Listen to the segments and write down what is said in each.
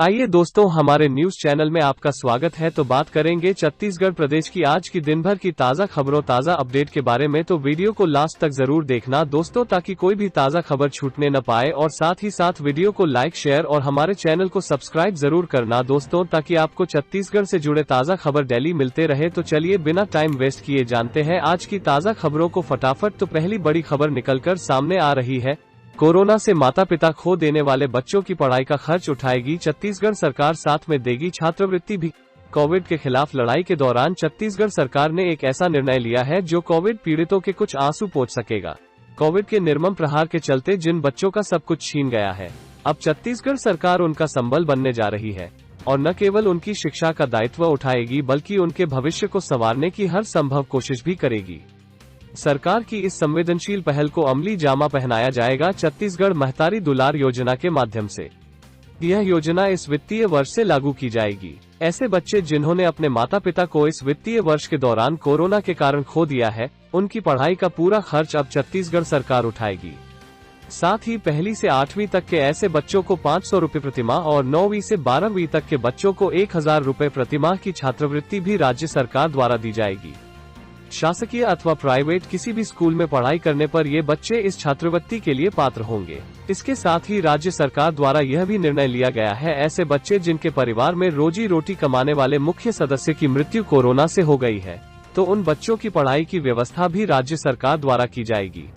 आइए दोस्तों, हमारे न्यूज चैनल में आपका स्वागत है। तो बात करेंगे छत्तीसगढ़ प्रदेश की आज की दिन भर की ताजा खबरों, ताजा अपडेट के बारे में। तो वीडियो को लास्ट तक जरूर देखना दोस्तों, ताकि कोई भी ताजा खबर छूटने न पाए। और साथ ही साथ वीडियो को लाइक, शेयर और हमारे चैनल को सब्सक्राइब जरूर करना दोस्तों, ताकि आपको छत्तीसगढ़ से जुड़े ताजा खबर डेली मिलते रहे। तो चलिए बिना टाइम वेस्ट किए जानते हैं आज की ताजा खबरों को फटाफट। तो पहली बड़ी खबर निकलकर सामने आ रही है, कोरोना से माता पिता खो देने वाले बच्चों की पढ़ाई का खर्च उठाएगी छत्तीसगढ़ सरकार, साथ में देगी छात्रवृत्ति भी। कोविड के खिलाफ लड़ाई के दौरान छत्तीसगढ़ सरकार ने एक ऐसा निर्णय लिया है जो कोविड पीड़ितों के कुछ आंसू पोंछ सकेगा। कोविड के निर्मम प्रहार के चलते जिन बच्चों का सब कुछ छीन गया है, अब छत्तीसगढ़ सरकार उनका संबल बनने जा रही है और न केवल उनकी शिक्षा का दायित्व उठाएगी, बल्कि उनके भविष्य को संवारने की हर संभव कोशिश भी करेगी। सरकार की इस संवेदनशील पहल को अमली जामा पहनाया जाएगा छत्तीसगढ़ महतारी दुलार योजना के माध्यम से। यह योजना इस वित्तीय वर्ष से लागू की जाएगी। ऐसे बच्चे जिन्होंने अपने माता पिता को इस वित्तीय वर्ष के दौरान कोरोना के कारण खो दिया है, उनकी पढ़ाई का पूरा खर्च अब छत्तीसगढ़ सरकार उठाएगी। साथ ही पहली से 8वीं तक के ऐसे बच्चों को 500 रुपए प्रतिमाह और 9वीं से 12वीं तक के बच्चों को 1000 रुपए प्रतिमाह की छात्रवृत्ति भी राज्य सरकार द्वारा दी जाएगी। शासकीय अथवा प्राइवेट किसी भी स्कूल में पढ़ाई करने पर ये बच्चे इस छात्रवृत्ति के लिए पात्र होंगे। इसके साथ ही राज्य सरकार द्वारा यह भी निर्णय लिया गया है, ऐसे बच्चे जिनके परिवार में रोजी रोटी कमाने वाले मुख्य सदस्य की मृत्यु कोरोना से हो गई है, तो उन बच्चों की पढ़ाई की व्यवस्था भी राज्य सरकार द्वारा की जाएगी।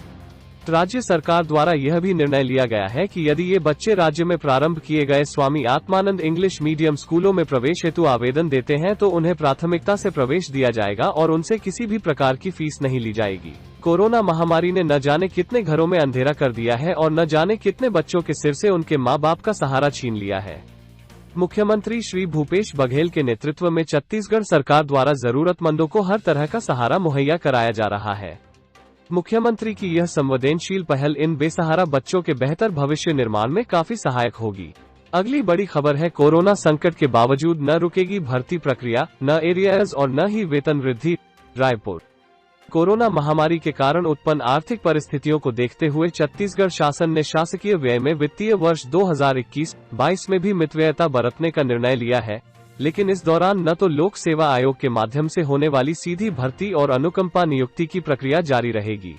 राज्य सरकार द्वारा यह भी निर्णय लिया गया है कि यदि ये बच्चे राज्य में प्रारंभ किए गए स्वामी आत्मानंद इंग्लिश मीडियम स्कूलों में प्रवेश हेतु आवेदन देते हैं, तो उन्हें प्राथमिकता से प्रवेश दिया जाएगा और उनसे किसी भी प्रकार की फीस नहीं ली जाएगी। कोरोना महामारी ने न जाने कितने घरों में अंधेरा कर दिया है और न जाने कितने बच्चों के सिर से उनके माँ बाप का सहारा छीन लिया है। मुख्यमंत्री श्री भूपेश बघेल के नेतृत्व में छत्तीसगढ़ सरकार द्वारा जरूरतमंदों को हर तरह का सहारा मुहैया कराया जा रहा है। मुख्यमंत्री की यह संवेदनशील पहल इन बेसहारा बच्चों के बेहतर भविष्य निर्माण में काफी सहायक होगी। अगली बड़ी खबर है, कोरोना संकट के बावजूद न रुकेगी भर्ती प्रक्रिया, न एरियर्स और न ही वेतन वृद्धि। रायपुर। कोरोना महामारी के कारण उत्पन्न आर्थिक परिस्थितियों को देखते हुए छत्तीसगढ़ शासन ने शासकीय व्यय में वित्तीय वर्ष 2021-22 में भी मितव्ययता बरतने का निर्णय लिया है, लेकिन इस दौरान न तो लोक सेवा आयोग के माध्यम से होने वाली सीधी भर्ती और अनुकंपा नियुक्ति की प्रक्रिया जारी रहेगी।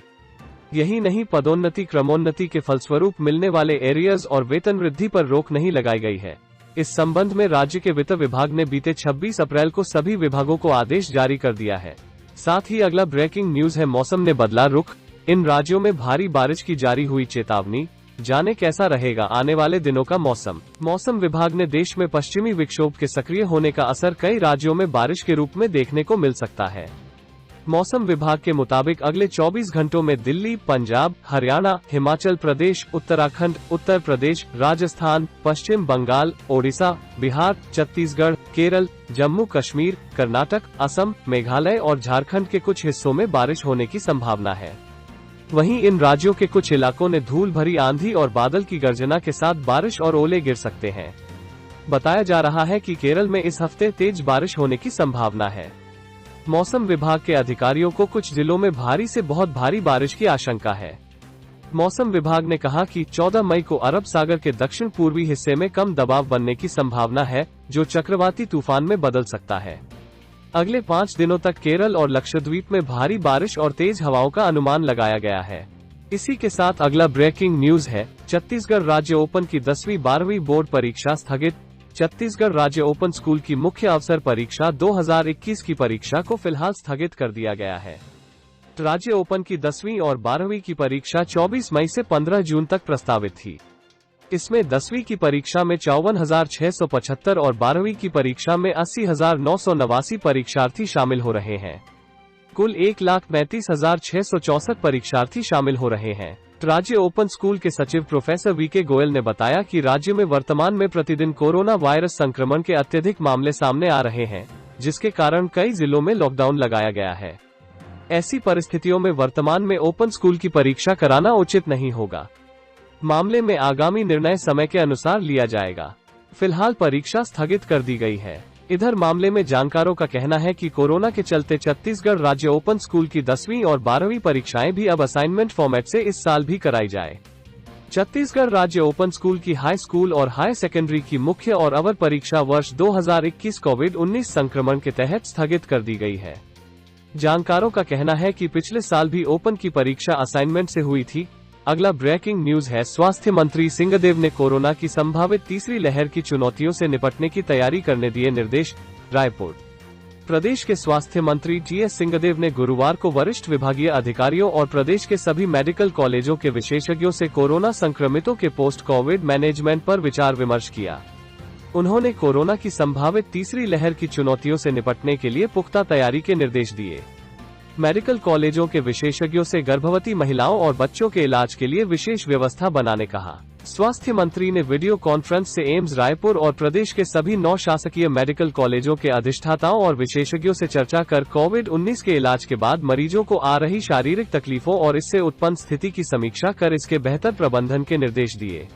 यही नहीं, पदोन्नति क्रमोन्नति के फलस्वरूप मिलने वाले एरियर्स और वेतन वृद्धि पर रोक नहीं लगाई गई है। इस संबंध में राज्य के वित्त विभाग ने बीते 26 अप्रैल को सभी विभागों को आदेश जारी कर दिया है। साथ ही अगला ब्रेकिंग न्यूज है, मौसम ने बदला रुख, इन राज्यों में भारी बारिश की जारी हुई चेतावनी। जाने कैसा रहेगा आने वाले दिनों का मौसम। मौसम विभाग ने देश में पश्चिमी विक्षोभ के सक्रिय होने का असर कई राज्यों में बारिश के रूप में देखने को मिल सकता है। मौसम विभाग के मुताबिक अगले 24 घंटों में दिल्ली, पंजाब, हरियाणा, हिमाचल प्रदेश, उत्तराखंड, उत्तर प्रदेश, राजस्थान, पश्चिम बंगाल, ओडिशा, बिहार, छत्तीसगढ़, केरल, जम्मू कश्मीर, कर्नाटक, असम, मेघालय और झारखंड के कुछ हिस्सों में बारिश होने की संभावना है। वहीं इन राज्यों के कुछ इलाकों ने धूल भरी आंधी और बादल की गर्जना के साथ बारिश और ओले गिर सकते हैं। बताया जा रहा है कि केरल में इस हफ्ते तेज बारिश होने की संभावना है। मौसम विभाग के अधिकारियों को कुछ जिलों में भारी से बहुत भारी बारिश की आशंका है। मौसम विभाग ने कहा कि 14 मई को अरब सागर के दक्षिण पूर्वी हिस्से में कम दबाव बनने की संभावना है, जो चक्रवाती तूफान में बदल सकता है। अगले 5 दिनों तक केरल और लक्षद्वीप में भारी बारिश और तेज हवाओं का अनुमान लगाया गया है। इसी के साथ अगला ब्रेकिंग न्यूज है, छत्तीसगढ़ राज्य ओपन की 10वीं 12वीं बोर्ड परीक्षा स्थगित। छत्तीसगढ़ राज्य ओपन स्कूल की मुख्य अवसर परीक्षा 2021 की परीक्षा को फिलहाल स्थगित कर दिया गया है। राज्य ओपन की 10वीं और 12वीं की परीक्षा 24 मई से 15 जून तक प्रस्तावित थी। इसमें 10वीं की परीक्षा में 54,675 और 12वीं की परीक्षा में 80,989 परीक्षार्थी शामिल हो रहे हैं। कुल 1,35,664 परीक्षार्थी शामिल हो रहे हैं। राज्य ओपन स्कूल के सचिव प्रोफेसर वीके गोयल ने बताया कि राज्य में वर्तमान में प्रतिदिन कोरोना वायरस संक्रमण के अत्यधिक मामले सामने आ रहे हैं, जिसके कारण कई जिलों में लॉकडाउन लगाया गया है। ऐसी परिस्थितियों में वर्तमान में ओपन स्कूल की परीक्षा कराना उचित नहीं होगा। मामले में आगामी निर्णय समय के अनुसार लिया जाएगा। फिलहाल परीक्षा स्थगित कर दी गई है। इधर मामले में जानकारों का कहना है कि कोरोना के चलते छत्तीसगढ़ राज्य ओपन स्कूल की 10वीं और 12वीं परीक्षाएं भी अब असाइनमेंट फॉर्मेट से इस साल भी कराई जाए। छत्तीसगढ़ राज्य ओपन स्कूल की हाई स्कूल और हाई सेकेंडरी की मुख्य और अवर परीक्षा वर्ष 2021 कोविड-19 संक्रमण के तहत स्थगित कर दी गई है। जानकारों का कहना है कि पिछले साल भी ओपन की परीक्षा असाइनमेंट से हुई थी। अगला ब्रेकिंग न्यूज है, स्वास्थ्य मंत्री सिंहदेव ने कोरोना की संभावित तीसरी लहर की चुनौतियों से निपटने की तैयारी करने दिए निर्देश। रायपुर। प्रदेश के स्वास्थ्य मंत्री टीएस सिंहदेव ने गुरुवार को वरिष्ठ विभागीय अधिकारियों और प्रदेश के सभी मेडिकल कॉलेजों के विशेषज्ञों से कोरोना संक्रमितों के पोस्ट कोविड मैनेजमेंट पर विचार विमर्श किया। उन्होंने कोरोना की संभावित तीसरी लहर की चुनौतियों से निपटने के लिए पुख्ता तैयारी के निर्देश दिए। मेडिकल कॉलेजों के विशेषज्ञों से गर्भवती महिलाओं और बच्चों के इलाज के लिए विशेष व्यवस्था बनाने कहा। स्वास्थ्य मंत्री ने वीडियो कॉन्फ्रेंस से एम्स रायपुर और प्रदेश के सभी 9 शासकीय मेडिकल कॉलेजों के अधिष्ठाताओं और विशेषज्ञों से चर्चा कर कोविड-19 के इलाज के बाद मरीजों को आ रही शारीरिक तकलीफों और इससे उत्पन्न स्थिति की समीक्षा कर इसके बेहतर प्रबंधन के निर्देश दिए।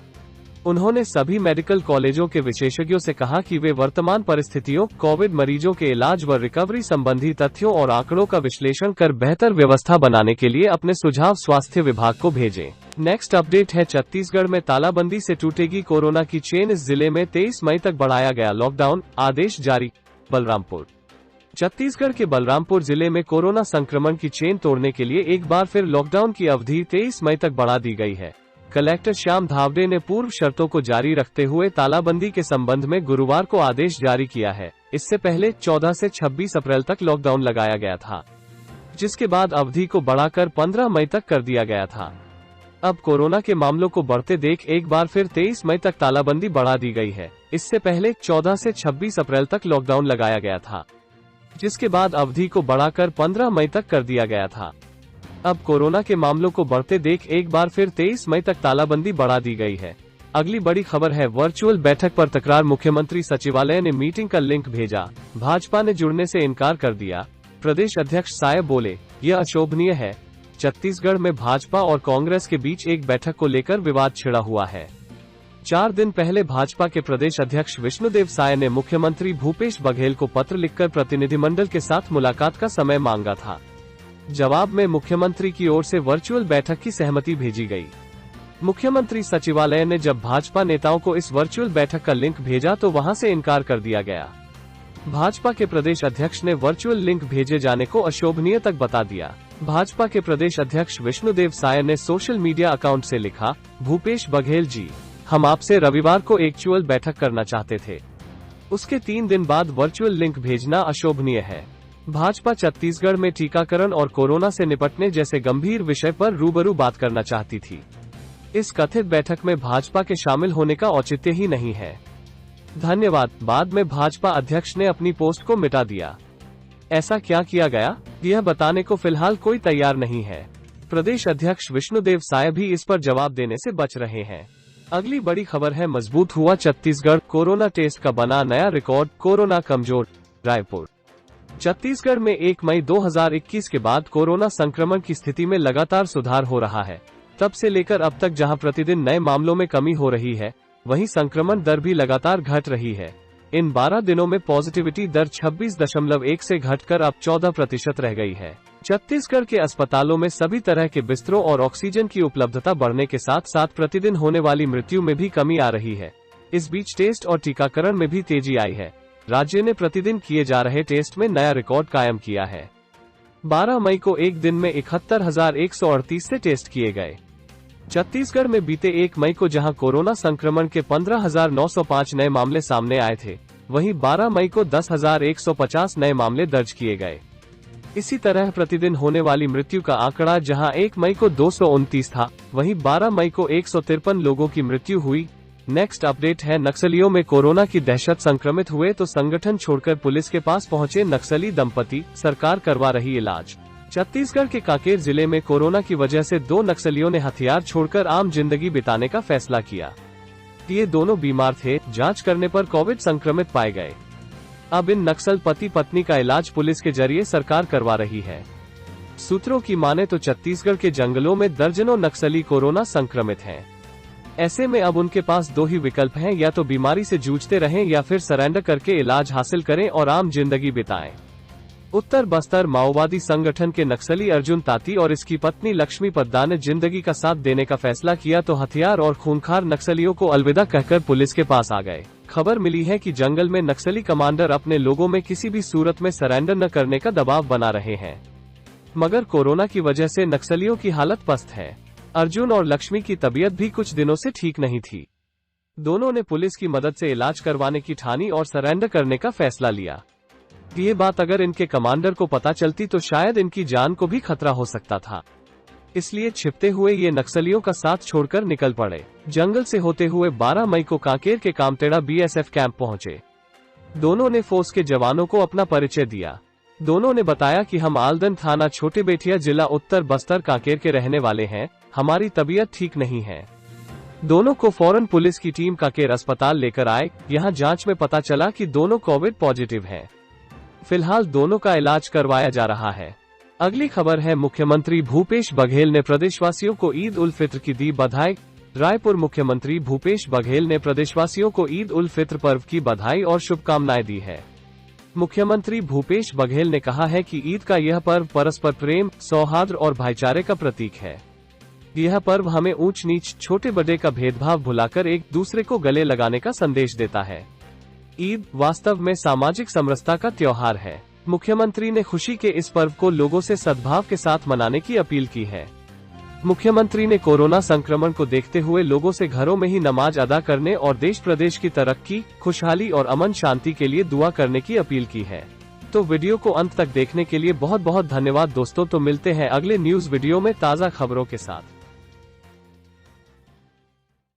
उन्होंने सभी मेडिकल कॉलेजों के विशेषज्ञों से कहा कि वे वर्तमान परिस्थितियों, कोविड मरीजों के इलाज व रिकवरी संबंधी तथ्यों और आंकड़ों का विश्लेषण कर बेहतर व्यवस्था बनाने के लिए अपने सुझाव स्वास्थ्य विभाग को भेजें। नेक्स्ट अपडेट है, छत्तीसगढ़ में तालाबंदी से टूटेगी कोरोना की चेन। इस जिले में 23 मई तक बढ़ाया गया लॉकडाउन, आदेश जारी। बलरामपुर। छत्तीसगढ़ के बलरामपुर जिले में कोरोना संक्रमण की चेन तोड़ने के लिए एक बार फिर लॉकडाउन की अवधि 23 मई तक बढ़ा दी गई है। कलेक्टर श्याम धावड़े ने पूर्व शर्तों को जारी रखते हुए तालाबंदी के संबंध में गुरुवार को आदेश जारी किया है। इससे पहले 14 से 26 अप्रैल तक लॉकडाउन लगाया गया था, जिसके बाद अवधि को बढ़ाकर 15 मई तक कर दिया गया था। अब कोरोना के मामलों को बढ़ते देख एक बार फिर 23 मई तक तालाबंदी बढ़ा दी गई है। इससे पहले 14 से 26 अप्रैल तक लॉकडाउन लगाया गया था, जिसके बाद अवधि को बढ़ाकर 15 मई तक कर दिया गया था। अब कोरोना के मामलों को बढ़ते देख एक बार फिर 23 मई तक तालाबंदी बढ़ा दी गई है। अगली बड़ी खबर है, वर्चुअल बैठक पर तकरार, मुख्यमंत्री सचिवालय ने मीटिंग का लिंक भेजा, भाजपा ने जुड़ने से इनकार कर दिया। प्रदेश अध्यक्ष साय बोले, यह अशोभनीय है। छत्तीसगढ़ में भाजपा और कांग्रेस के बीच एक बैठक को लेकर विवाद छिड़ा हुआ है। 4 दिन पहले भाजपा के प्रदेश अध्यक्ष विष्णुदेव साय ने मुख्यमंत्री भूपेश बघेल को पत्र लिखकर प्रतिनिधिमंडल के साथ मुलाकात का समय मांगा था। जवाब में मुख्यमंत्री की ओर से वर्चुअल बैठक की सहमति भेजी गई। मुख्यमंत्री सचिवालय ने जब भाजपा नेताओं को इस वर्चुअल बैठक का लिंक भेजा तो वहां से इनकार कर दिया गया। भाजपा के प्रदेश अध्यक्ष ने वर्चुअल लिंक भेजे जाने को अशोभनीय तक बता दिया। भाजपा के प्रदेश अध्यक्ष विष्णुदेव साय ने सोशल मीडिया अकाउंट से लिखा, भूपेश बघेल जी, हम आपसे रविवार को एक्चुअल बैठक करना चाहते थे। उसके 3 दिन बाद वर्चुअल लिंक भेजना अशोभनीय है। भाजपा छत्तीसगढ़ में टीकाकरण और कोरोना से निपटने जैसे गंभीर विषय पर रूबरू बात करना चाहती थी। इस कथित बैठक में भाजपा के शामिल होने का औचित्य ही नहीं है। धन्यवाद। बाद में भाजपा अध्यक्ष ने अपनी पोस्ट को मिटा दिया। ऐसा क्या किया गया, यह बताने को फिलहाल कोई तैयार नहीं है। प्रदेश अध्यक्ष विष्णुदेव साय भी इस पर जवाब देने से बच रहे हैं। अगली बड़ी खबर है, मजबूत हुआ छत्तीसगढ़, कोरोना टेस्ट का बना नया रिकॉर्ड, कोरोना कमजोर। रायपुर। छत्तीसगढ़ में 1 मई 2021 के बाद कोरोना संक्रमण की स्थिति में लगातार सुधार हो रहा है। तब से लेकर अब तक जहां प्रतिदिन नए मामलों में कमी हो रही है, वहीं संक्रमण दर भी लगातार घट रही है। इन 12 दिनों में पॉजिटिविटी दर 26.1 से घटकर अब 14% रह गई है। छत्तीसगढ़ के अस्पतालों में सभी तरह के बिस्तरों और ऑक्सीजन की उपलब्धता बढ़ने के साथ साथ प्रतिदिन होने वाली मृत्यु में भी कमी आ रही है। इस बीच टेस्ट और टीकाकरण में भी तेजी आई है। राज्य ने प्रतिदिन किए जा रहे टेस्ट में नया रिकॉर्ड कायम किया है। 12 मई को एक दिन में 71,138 से टेस्ट किए गए। छत्तीसगढ़ में बीते 1 मई को जहां कोरोना संक्रमण के 15,905 नए मामले सामने आए थे, वहीं 12 मई को 10,150 नए मामले दर्ज किए गए। इसी तरह प्रतिदिन होने वाली मृत्यु का आंकड़ा जहां 1 मई को 229 था, वहीं 12 मई को 153 लोगों की मृत्यु हुई। नेक्स्ट अपडेट है, नक्सलियों में कोरोना की दहशत, संक्रमित हुए तो संगठन छोड़कर पुलिस के पास पहुंचे नक्सली दंपति, सरकार करवा रही इलाज। छत्तीसगढ़ के कांकेर जिले में कोरोना की वजह से 2 नक्सलियों ने हथियार छोड़कर आम जिंदगी बिताने का फैसला किया। ये दोनों बीमार थे, जांच करने पर कोविड संक्रमित पाए गए। अब इन नक्सल पति पत्नी का इलाज पुलिस के जरिए सरकार करवा रही है। सूत्रों की माने तो छत्तीसगढ़ के जंगलों में दर्जनों नक्सली कोरोना संक्रमित हैं। ऐसे में अब उनके पास 2 ही विकल्प हैं, या तो बीमारी से जूझते रहें या फिर सरेंडर करके इलाज हासिल करें और आम जिंदगी बिताएं। उत्तर बस्तर माओवादी संगठन के नक्सली अर्जुन ताती और इसकी पत्नी लक्ष्मी पद्दा ने जिंदगी का साथ देने का फैसला किया तो हथियार और खूंखार नक्सलियों को अलविदा कहकर पुलिस के पास आ गए। खबर मिली है कि जंगल में नक्सली कमांडर अपने लोगों में किसी भी सूरत में सरेंडर न करने का दबाव बना रहे हैं, मगर कोरोना की वजह से नक्सलियों की हालत पस्त है। अर्जुन और लक्ष्मी की तबीयत भी कुछ दिनों से ठीक नहीं थी। दोनों ने पुलिस की मदद से इलाज करवाने की ठानी और सरेंडर करने का फैसला लिया। ये बात अगर इनके कमांडर को पता चलती तो शायद इनकी जान को भी खतरा हो सकता था। इसलिए छिपते हुए ये नक्सलियों का साथ छोड़कर निकल पड़े। जंगल से होते हुए 12 मई को कांकेर के कामतेड़ा बीएसएफ कैंप पहुंचे। दोनों ने फोर्स के जवानों को अपना परिचय दिया। दोनों ने बताया कि हम आलदन थाना छोटे बेटिया जिला उत्तर बस्तर कांकेर के रहने वाले हैं, हमारी तबीयत ठीक नहीं है। दोनों को फौरन पुलिस की टीम कांकेर अस्पताल लेकर आए। यहां जांच में पता चला कि दोनों कोविड पॉजिटिव हैं। फिलहाल दोनों का इलाज करवाया जा रहा है। अगली खबर है, मुख्यमंत्री भूपेश बघेल ने प्रदेशवासियों को ईद उल फित्र की दी बधाई। रायपुर मुख्यमंत्री भूपेश बघेल ने प्रदेशवासियों को ईद उल फित्र पर्व की बधाई और शुभकामनाएं दी है। मुख्यमंत्री भूपेश बघेल ने कहा है कि ईद का यह पर्व परस्पर प्रेम, सौहार्द और भाईचारे का प्रतीक है। यह पर्व हमें ऊंच नीच, छोटे बड़े का भेदभाव भुलाकर एक दूसरे को गले लगाने का संदेश देता है। ईद वास्तव में सामाजिक समरसता का त्योहार है। मुख्यमंत्री ने खुशी के इस पर्व को लोगों से सद्भाव के साथ मनाने की अपील की है। मुख्यमंत्री ने कोरोना संक्रमण को देखते हुए लोगों से घरों में ही नमाज अदा करने और देश प्रदेश की तरक्की, खुशहाली और अमन शांति के लिए दुआ करने की अपील की है। तो वीडियो को अंत तक देखने के लिए बहुत बहुत धन्यवाद दोस्तों। तो मिलते हैं अगले न्यूज वीडियो में ताज़ा खबरों के साथ।